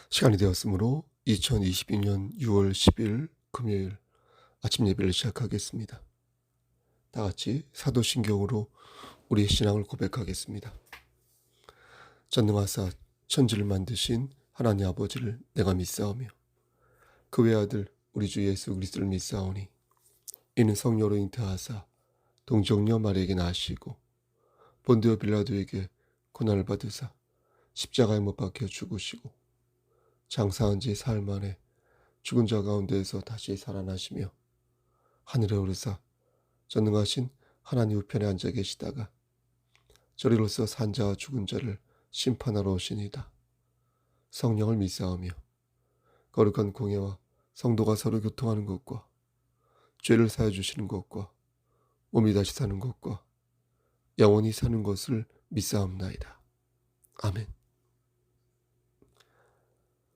시간이 되었으므로 2022년 6월 10일 금요일 아침 예배를 시작하겠습니다. 다 같이 사도신경으로 우리의 신앙을 고백하겠습니다. 전능하사 천지를 만드신 하나님 아버지를 내가 믿사오며 그 외아들 우리 주 예수 그리스도를 믿사오니 이는 성령으로 잉태하사 동정녀 마리에게 나시고 본디오 빌라도에게 고난을 받으사 십자가에 못 박혀 죽으시고 장사한 지 사흘 만에 죽은 자 가운데에서 다시 살아나시며 하늘에 오르사 전능하신 하나님 우편에 앉아 계시다가 저리로서 산 자와 죽은 자를 심판하러 오시니다. 성령을 믿사오며 거룩한 공예와 성도가 서로 교통하는 것과 죄를 사해 주시는 것과 몸이 다시 사는 것과 영원히 사는 것을 믿사옵나이다. 아멘.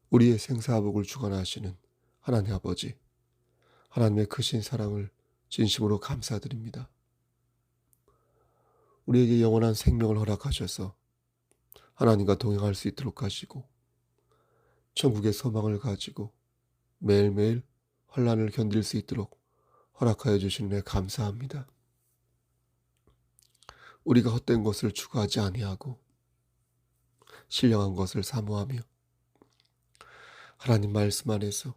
우리의 생사복을 주관하시는 하나님 아버지, 하나님의 크신 사랑을 진심으로 감사드립니다. 우리에게 영원한 생명을 허락하셔서 하나님과 동행할 수 있도록 하시고 천국의 소망을 가지고 매일매일 환난을 견딜 수 있도록 허락하여 주시는 데 감사합니다. 우리가 헛된 것을 추구하지 아니하고 신령한 것을 사모하며 하나님 말씀 안에서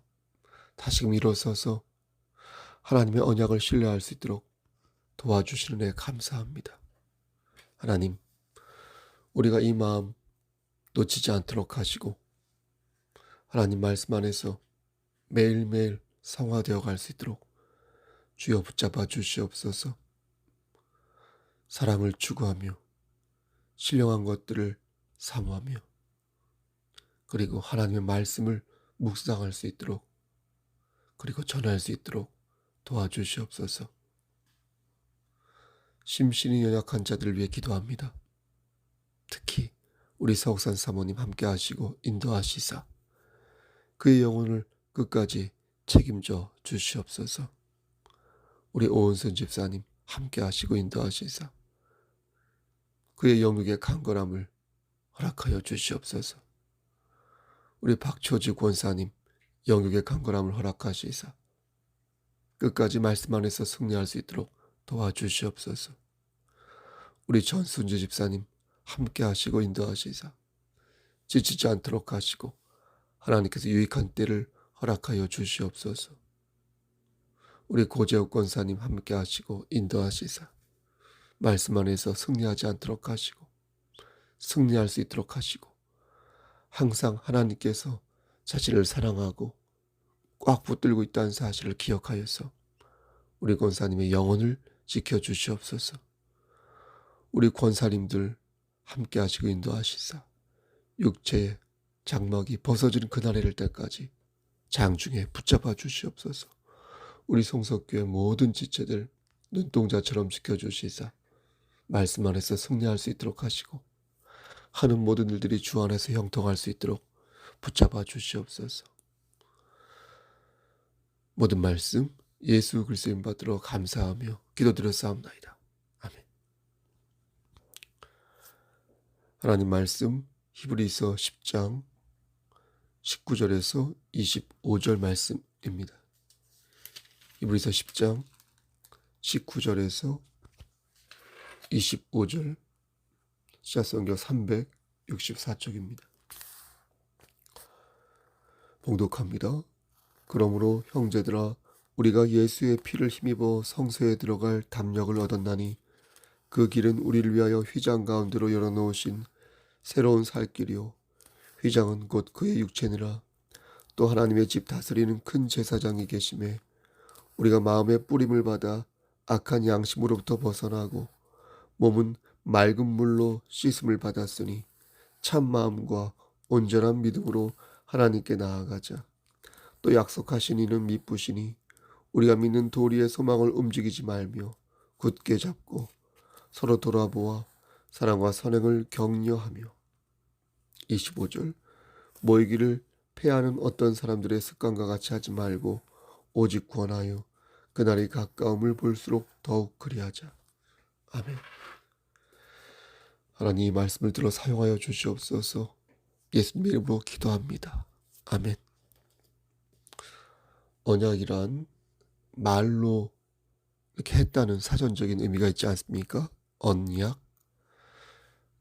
다시금 일어서서 하나님의 언약을 신뢰할 수 있도록 도와주시는 데 감사합니다. 하나님, 우리가 이 마음 놓치지 않도록 하시고 하나님 말씀 안에서 매일매일 성화되어 갈 수 있도록 주여 붙잡아 주시옵소서. 사랑을 추구하며 신령한 것들을 사모하며 그리고 하나님의 말씀을 묵상할 수 있도록 그리고 전할 수 있도록 도와주시옵소서. 심신이 연약한 자들을 위해 기도합니다. 특히 우리 서옥산 사모님 함께 하시고 인도하시사 그의 영혼을 끝까지 책임져 주시옵소서. 우리 오은선 집사님 함께 하시고 인도하시사 그의 영육의 강건함을 허락하여 주시옵소서. 우리 박초지 권사님 영육의 강건함을 허락하시사 끝까지 말씀 안에서 승리할 수 있도록 도와주시옵소서. 우리 전순주 집사님 함께 하시고 인도하시사 지치지 않도록 하시고 하나님께서 유익한 때를 허락하여 주시옵소서. 우리 고재욱 권사님 함께 하시고 인도하시사 말씀 안에서 승리하지 않도록 하시고 승리할 수 있도록 하시고 항상 하나님께서 자신을 사랑하고 꽉 붙들고 있다는 사실을 기억하여서 우리 권사님의 영혼을 지켜주시옵소서. 우리 권사님들 함께 하시고 인도하시사 육체의 장막이 벗어지는 그날에 이를 때까지 장중에 붙잡아 주시옵소서. 우리 송석교의 모든 지체들 눈동자처럼 지켜주시사 말씀 안에서 승리할 수 있도록 하시고 하는 모든 일들이 주 안에서 형통할 수 있도록 붙잡아 주시옵소서. 모든 말씀 예수 그리스도인 받들어 감사하며 기도드렸사옵나이다. 아멘. 하나님 말씀 히브리서 10장 19절에서 25절 말씀입니다. 히브리서 10장 19절에서 25절 시자성경 364쪽입니다. 봉독합니다. 그러므로 형제들아 우리가 예수의 피를 힘입어 성소에 들어갈 담력을 얻었나니 그 길은 우리를 위하여 휘장 가운데로 열어놓으신 새로운 살 길이요 휘장은 곧 그의 육체니라. 또 하나님의 집 다스리는 큰 제사장이 계심에 우리가 마음의 뿌림을 받아 악한 양심으로부터 벗어나고 몸은 맑은 물로 씻음을 받았으니 참 마음과 온전한 믿음으로 하나님께 나아가자. 또 약속하신 이는 미쁘시니 우리가 믿는 도리의 소망을 움직이지 말며 굳게 잡고 서로 돌아보아 사랑과 선행을 격려하며 25절 모이기를 패하는 어떤 사람들의 습관과 같이 하지 말고 오직 권하여 그날이 가까움을 볼수록 더욱 그리하자. 아멘. 하나님 이 말씀을 들어 사용하여 주시옵소서. 예수님의 이름으로 기도합니다. 아멘. 언약이란 말로 이렇게 했다는 사전적인 의미가 있지 않습니까? 언약.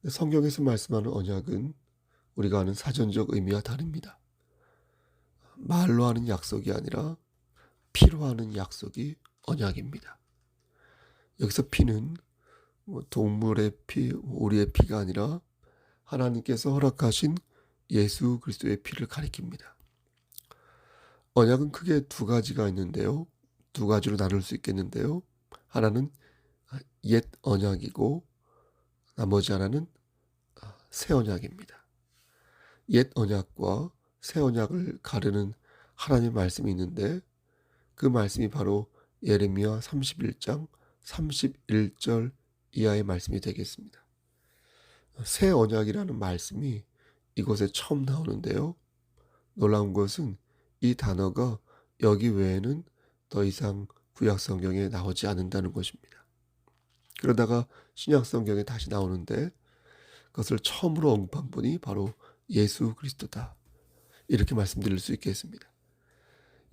성경에서 말씀하는 언약은 우리가 아는 사전적 의미와 다릅니다. 말로 하는 약속이 아니라 피로 하는 약속이 언약입니다. 여기서 피는 동물의 피, 우리의 피가 아니라 하나님께서 허락하신 예수 그리스도의 피를 가리킵니다. 언약은 크게 두 가지가 있는데요. 두 가지로 나눌 수 있겠는데요. 하나는 옛 언약이고 나머지 하나는 새 언약입니다. 옛 언약과 새 언약을 가르는 하나님의 말씀이 있는데 그 말씀이 바로 예레미야 31장 31절 이하의 말씀이 되겠습니다. 새 언약이라는 말씀이 이곳에 처음 나오는데요. 놀라운 것은 이 단어가 여기 외에는 더 이상 구약 성경에 나오지 않는다는 것입니다. 그러다가 신약 성경에 다시 나오는데 그것을 처음으로 언급한 분이 바로 예수 그리스도다. 이렇게 말씀드릴 수 있겠습니다.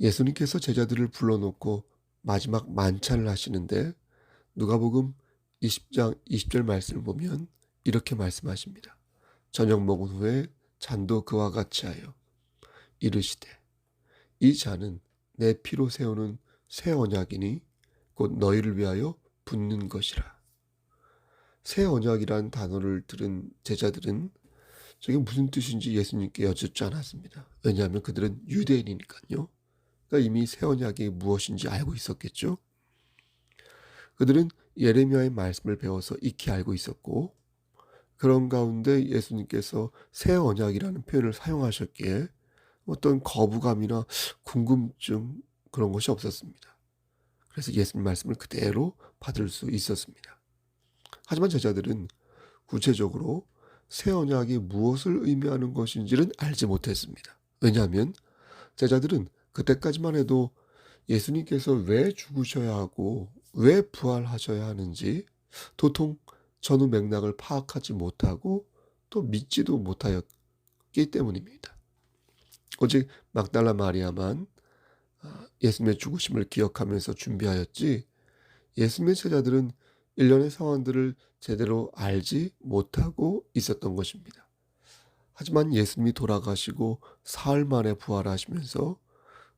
예수님께서 제자들을 불러놓고 마지막 만찬을 하시는데 누가복음 20장 20절 말씀을 보면 이렇게 말씀하십니다. 저녁 먹은 후에 잔도 그와 같이 하여 이르시되 이 잔은 내 피로 세우는 새 언약이니 곧 너희를 위하여 붓는 것이라. 새 언약이라는 단어를 들은 제자들은 저게 무슨 뜻인지 예수님께 여쭙지 않았습니다. 왜냐하면 그들은 유대인이니까요. 그러니까 이미 새 언약이 무엇인지 알고 있었겠죠. 그들은 예레미야의 말씀을 배워서 익히 알고 있었고 그런 가운데 예수님께서 새 언약이라는 표현을 사용하셨기에 어떤 거부감이나 궁금증 그런 것이 없었습니다. 그래서 예수님 말씀을 그대로 받을 수 있었습니다. 하지만 제자들은 구체적으로 새 언약이 무엇을 의미하는 것인지는 알지 못했습니다. 왜냐하면 제자들은 그때까지만 해도 예수님께서 왜 죽으셔야 하고 왜 부활하셔야 하는지 도통 전후 맥락을 파악하지 못하고 또 믿지도 못하였기 때문입니다. 오직 막달라 마리아만 예수님의 죽으심을 기억하면서 준비하였지 예수님의 제자들은 일련의 상황들을 제대로 알지 못하고 있었던 것입니다. 하지만 예수님이 돌아가시고 사흘 만에 부활하시면서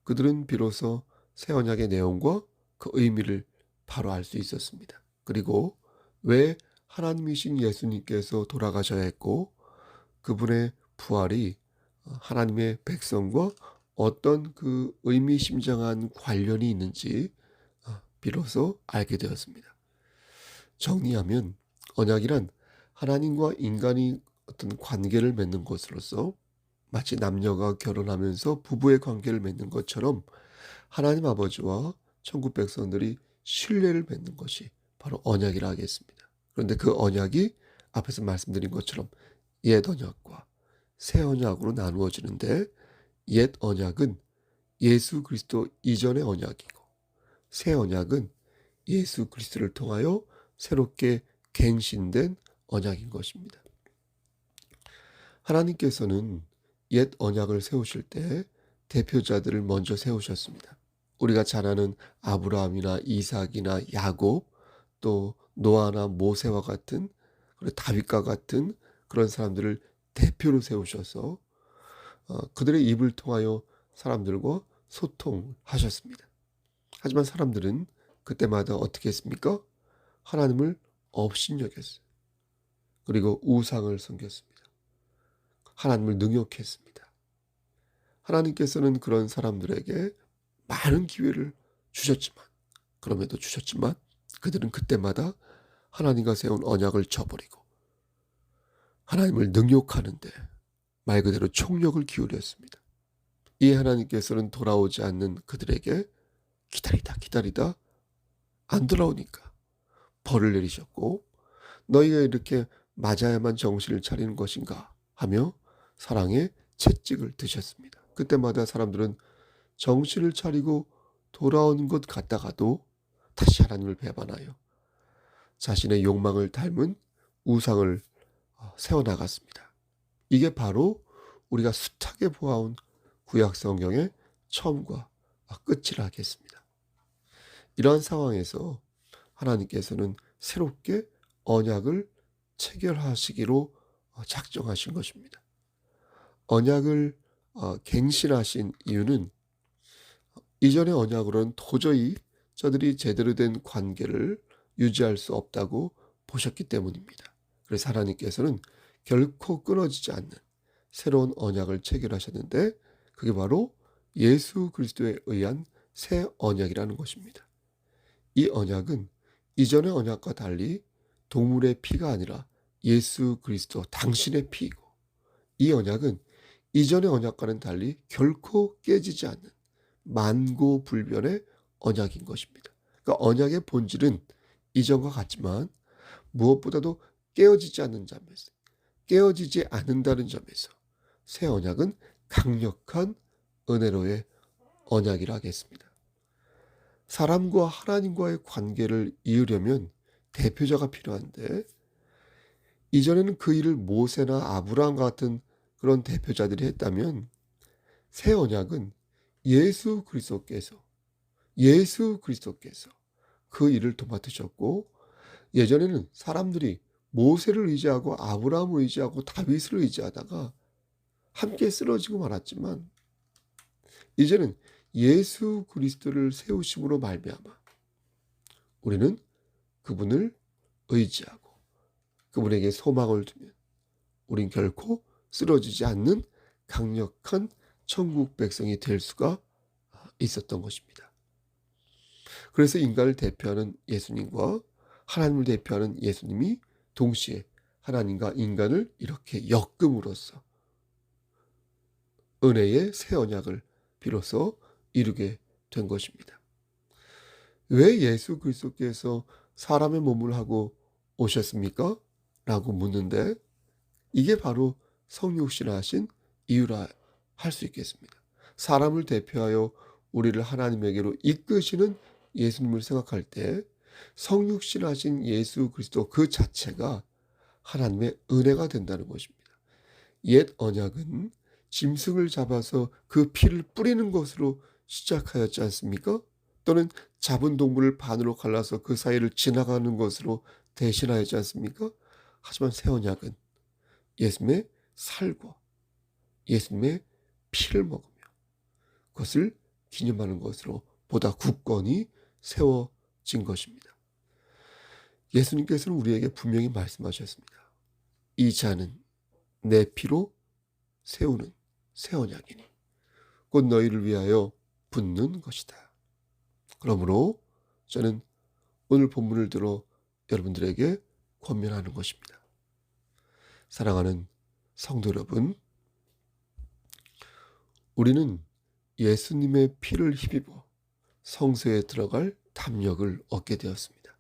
그들은 비로소 새 언약의 내용과 그 의미를 바로 알 수 있었습니다. 그리고 왜 하나님이신 예수님께서 돌아가셔야 했고 그분의 부활이 하나님의 백성과 어떤 그 의미심장한 관련이 있는지 비로소 알게 되었습니다. 정리하면 언약이란 하나님과 인간이 어떤 관계를 맺는 것으로서 마치 남녀가 결혼하면서 부부의 관계를 맺는 것처럼 하나님 아버지와 천국 백성들이 신뢰를 맺는 것이 바로 언약이라 하겠습니다. 그런데 그 언약이 앞에서 말씀드린 것처럼 옛 언약과 새 언약으로 나누어지는데 옛 언약은 예수 그리스도 이전의 언약이고 새 언약은 예수 그리스도를 통하여 새롭게 갱신된 언약인 것입니다. 하나님께서는 옛 언약을 세우실 때 대표자들을 먼저 세우셨습니다. 우리가 잘 아는 아브라함이나 이삭이나 야곱 또 노아나 모세와 같은 그리고 다윗과 같은 그런 사람들을 대표로 세우셔서 그들의 입을 통하여 사람들과 소통하셨습니다. 하지만 사람들은 그때마다 어떻게 했습니까? 하나님을 업신여겼어요. 그리고 우상을 섬겼습니다. 하나님을 능욕했습니다. 하나님께서는 그런 사람들에게 많은 기회를 주셨지만 그럼에도 주셨지만 그들은 그때마다 하나님과 세운 언약을 저버리고 하나님을 능욕하는데 말 그대로 총력을 기울였습니다. 이 하나님께서는 돌아오지 않는 그들에게 기다리다 안 돌아오니까 벌을 내리셨고 너희가 이렇게 맞아야만 정신을 차리는 것인가 하며 사랑의 채찍을 드셨습니다. 그때마다 사람들은 정신을 차리고 돌아오는 것 같다가도 다시 하나님을 배반하여 자신의 욕망을 닮은 우상을 세워나갔습니다. 이게 바로 우리가 숱하게 보아온 구약 성경의 처음과 끝이라 하겠습니다. 이러한 상황에서 하나님께서는 새롭게 언약을 체결하시기로 작정하신 것입니다. 언약을 갱신하신 이유는 이전의 언약으로는 도저히 저들이 제대로 된 관계를 유지할 수 없다고 보셨기 때문입니다. 그래서 하나님께서는 결코 끊어지지 않는 새로운 언약을 체결하셨는데 그게 바로 예수 그리스도에 의한 새 언약이라는 것입니다. 이 언약은 이전의 언약과 달리 동물의 피가 아니라 예수 그리스도 당신의 피이고, 이 언약은 이전의 언약과는 달리 결코 깨지지 않는 만고불변의 언약인 것입니다. 그러니까 언약의 본질은 이전과 같지만 무엇보다도 깨어지지 않는 점에서, 깨어지지 않는다는 점에서 새 언약은 강력한 은혜로의 언약이라 하겠습니다. 사람과 하나님과의 관계를 이으려면 대표자가 필요한데, 이전에는 그 일을 모세나 아브라함과 같은 그런 대표자들이 했다면, 새 언약은 예수 그리스도께서 그 일을 도맡으셨고, 예전에는 사람들이 모세를 의지하고 아브라함을 의지하고 다윗을 의지하다가 함께 쓰러지고 말았지만, 이제는 예수 그리스도를 세우심으로 말미암아 우리는 그분을 의지하고 그분에게 소망을 두면 우린 결코 쓰러지지 않는 강력한 천국 백성이 될 수가 있었던 것입니다. 그래서 인간을 대표하는 예수님과 하나님을 대표하는 예수님이 동시에 하나님과 인간을 이렇게 엮음으로써 은혜의 새 언약을 비로소 이루게 된 것입니다. 왜 예수 그리스도께서 사람의 몸을 하고 오셨습니까? 라고 묻는데, 이게 바로 성육신하신 이유라 할 수 있겠습니다. 사람을 대표하여 우리를 하나님에게로 이끄시는 예수님을 생각할 때 성육신하신 예수 그리스도 그 자체가 하나님의 은혜가 된다는 것입니다. 옛 언약은 짐승을 잡아서 그 피를 뿌리는 것으로 시작하였지 않습니까? 또는 잡은 동물을 반으로 갈라서 그 사이를 지나가는 것으로 대신하였지 않습니까? 하지만 새 언약은 예수님의 살과 예수님의 피를 먹으며 그것을 기념하는 것으로 보다 굳건히 세워진 것입니다. 예수님께서는 우리에게 분명히 말씀하셨습니다. 이 잔은 내 피로 세우는 새 언약이니 곧 너희를 위하여 붓는 것이다. 그러므로 저는 오늘 본문을 들어 여러분들에게 권면하는 것입니다. 사랑하는 성도 여러분, 우리는 예수님의 피를 힘입어 성소에 들어갈 담력을 얻게 되었습니다.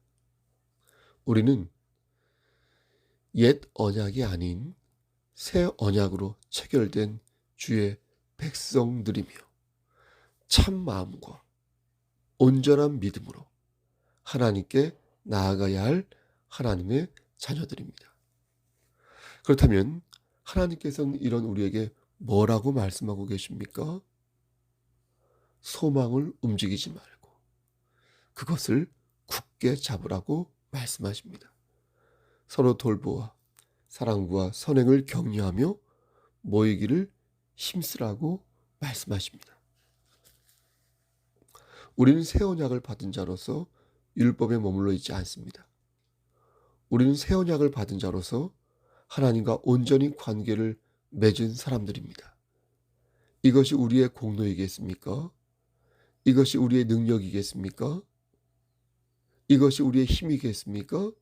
우리는 옛 언약이 아닌 새 언약으로 체결된 주의 백성들이며 참 마음과 온전한 믿음으로 하나님께 나아가야 할 하나님의 자녀들입니다. 그렇다면 하나님께서는 이런 우리에게 뭐라고 말씀하고 계십니까? 소망을 움직이지 말고 그것을 굳게 잡으라고 말씀하십니다. 서로 돌보아 사랑과 선행을 격려하며 모이기를 힘쓰라고 말씀하십니다. 우리는 새 언약을 받은 자로서 율법에 머물러 있지 않습니다. 우리는 새 언약을 받은 자로서 하나님과 온전히 관계를 맺은 사람들입니다. 이것이 우리의 공로이겠습니까? 이것이 우리의 능력이겠습니까? 이것이 우리의 힘이겠습니까?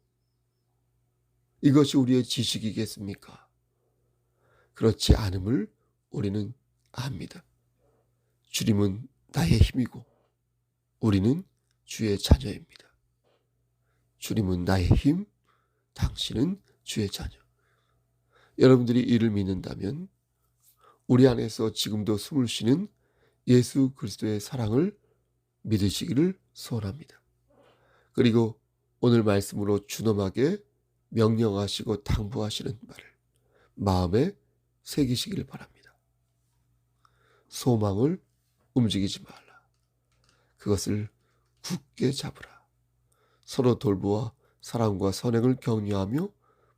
이것이 우리의 지식이겠습니까? 그렇지 않음을 우리는 압니다. 주님은 나의 힘이고 우리는 주의 자녀입니다. 주님은 나의 힘, 당신은 주의 자녀. 여러분들이 이를 믿는다면 우리 안에서 지금도 숨을 쉬는 예수 그리스도의 사랑을 믿으시기를 소원합니다. 그리고 오늘 말씀으로 준엄하게 명령하시고 당부하시는 말을 마음에 새기시길 바랍니다. 소망을 움직이지 말라. 그것을 굳게 잡으라. 서로 돌보아 사랑과 선행을 격려하며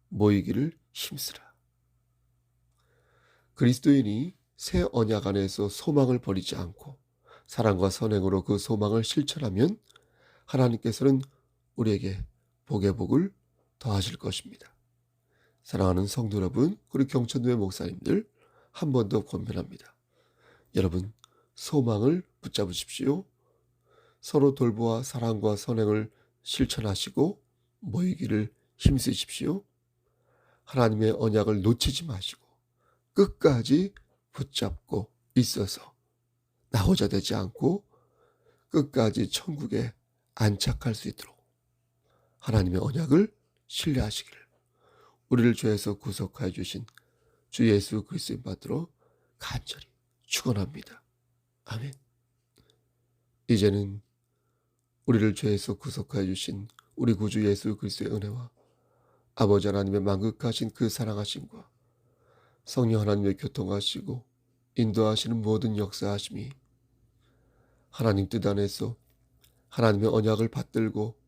모이기를 힘쓰라. 그리스도인이 새 언약 안에서 소망을 버리지 않고 사랑과 선행으로 그 소망을 실천하면 하나님께서는 우리에게 복의 복을 더하실 것입니다. 사랑하는 성도 여러분, 그리고 경천교회 목사님들, 한 번 더 권면합니다. 여러분, 소망을 붙잡으십시오. 서로 돌보아 사랑과 선행을 실천하시고 모이기를 힘쓰십시오. 하나님의 언약을 놓치지 마시고 끝까지 붙잡고 있어서 나오자 되지 않고 끝까지 천국에 안착할 수 있도록 하나님의 언약을 신뢰하시기를 우리를 죄에서 구속하여 주신 주 예수 그리스도의 받들어 간절히 축원합니다. 아멘. 이제는 우리를 죄에서 구속하여 주신 우리 구주 예수 그리스도의 은혜와 아버지 하나님의 만극하신 그 사랑하심과 성령 하나님의 교통하시고 인도하시는 모든 역사하심이 하나님 뜻 안에서 하나님의 언약을 받들고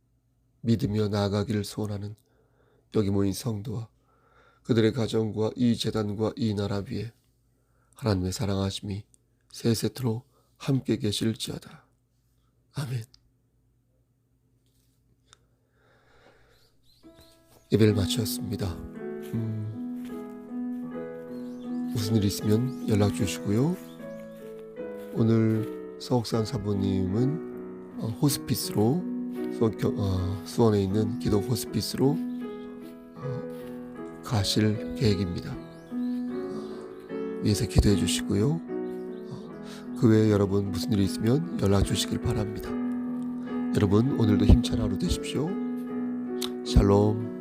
믿으며 나아가기를 소원하는 여기 모인 성도와 그들의 가정과 이 재단과 이 나라 위에 하나님의 사랑하심이 세세토록 함께 계실지어다. 아멘. 예배를 마쳤습니다. 무슨 일 있으면 연락 주시고요. 오늘 서옥산 사부님은 호스피스로 수원에 있는 기도 호스피스로 가실 계획입니다. 위에서 기도해 주시고요. 그 외에 여러분 무슨 일이 있으면 연락 주시길 바랍니다. 여러분 오늘도 힘찬 하루 되십시오. 샬롬.